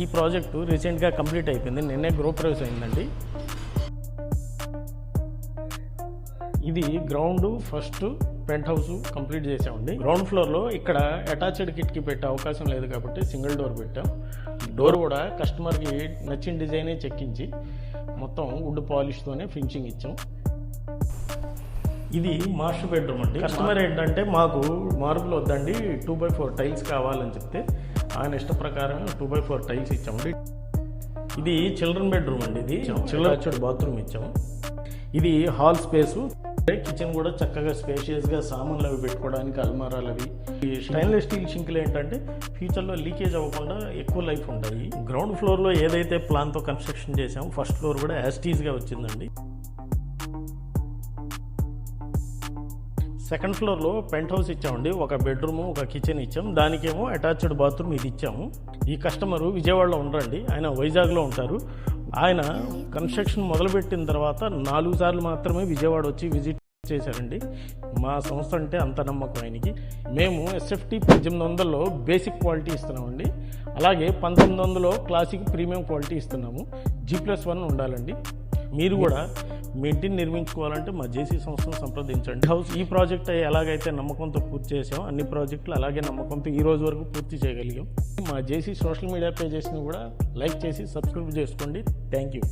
ఈ ప్రాజెక్టు రీసెంట్గా కంప్లీట్ అయిపోయింది, నిన్నే గృహప్రవేశం అయిందండి. ఇది ground first penthouse complete చేసామండి. గ్రౌండ్ ఫ్లోర్లో ఇక్కడ అటాచ్డ్ కిటికీ పెట్టే అవకాశం లేదు కాబట్టి సింగిల్ డోర్ పెట్టాం. డోర్ కూడా కస్టమర్కి నచ్చిన డిజైనే చెక్కించి మొత్తం వుడ్ పాలిష్తోనే ఫినిషింగ్ ఇచ్చాం. ఇది మాస్టర్ బెడ్రూమ్ అండి. కస్టమర్ ఏంటంటే మాకు మార్బుల్ వద్దండి 2x4 టైల్స్ కావాలని చెప్తే ఆయన ఇష్ట ప్రకారం 2x4 టైల్స్ ఇచ్చామండి. ఇది చిల్డ్రన్ బెడ్రూమ్ అండి. ఇది చిల్డ్రన్ బాత్రూమ్ ఇచ్చాము. ఇది హాల్ స్పేసు. కిచెన్ కూడా చక్కగా స్పేషియస్గా సామాన్లు అవి పెట్టుకోవడానికి అల్మారాలు అవి. ఈ స్టెయిన్లెస్ స్టీల్ షింకులు ఏంటంటే ఫ్యూచర్లో లీకేజ్ అవ్వకుండా ఎక్కువ లైఫ్ ఉంటాయి. గ్రౌండ్ ఫ్లోర్లో ఏదైతే ప్లాన్తో కన్స్ట్రక్షన్ చేసామో ఫస్ట్ ఫ్లోర్ కూడా యాస్టీస్గా వచ్చిందండి. సెకండ్ ఫ్లోర్లో పెంట్ హౌస్ ఇచ్చామండి. ఒక బెడ్రూము ఒక కిచెన్ ఇచ్చాం. దానికేమో అటాచ్డ్ బాత్రూమ్ ఇది ఇచ్చాము. ఈ కస్టమరు విజయవాడలో ఉండరండి, ఆయన వైజాగ్లో ఉంటారు. ఆయన కన్స్ట్రక్షన్ మొదలుపెట్టిన తర్వాత 4 సార్లు మాత్రమే విజయవాడ వచ్చి విజిట్ చేశారండి. మా సంస్థ అంటే అంత నమ్మకం ఆయనకి. మేము SFT 1800లో బేసిక్ క్వాలిటీ ఇస్తున్నామండి. అలాగే 1900లో క్లాసిక్ ప్రీమియం క్వాలిటీ ఇస్తున్నాము. G+1 ఉండాలండి. మీరు కూడా మీ ఇంటిని నిర్మించుకోవాలంటే మా జేసీ సంస్థను సంప్రదించండి. హౌస్ ఈ ప్రాజెక్ట్ ఎలాగైతే నమ్మకంతో పూర్తి చేసామో అన్ని ప్రాజెక్టులు అలాగే నమ్మకంతో ఈ రోజు వరకు పూర్తి చేయగలిగాం. మా జేసీ సోషల్ మీడియా పేజెస్ని కూడా లైక్ చేసి సబ్స్క్రైబ్ చేసుకోండి. Thank you.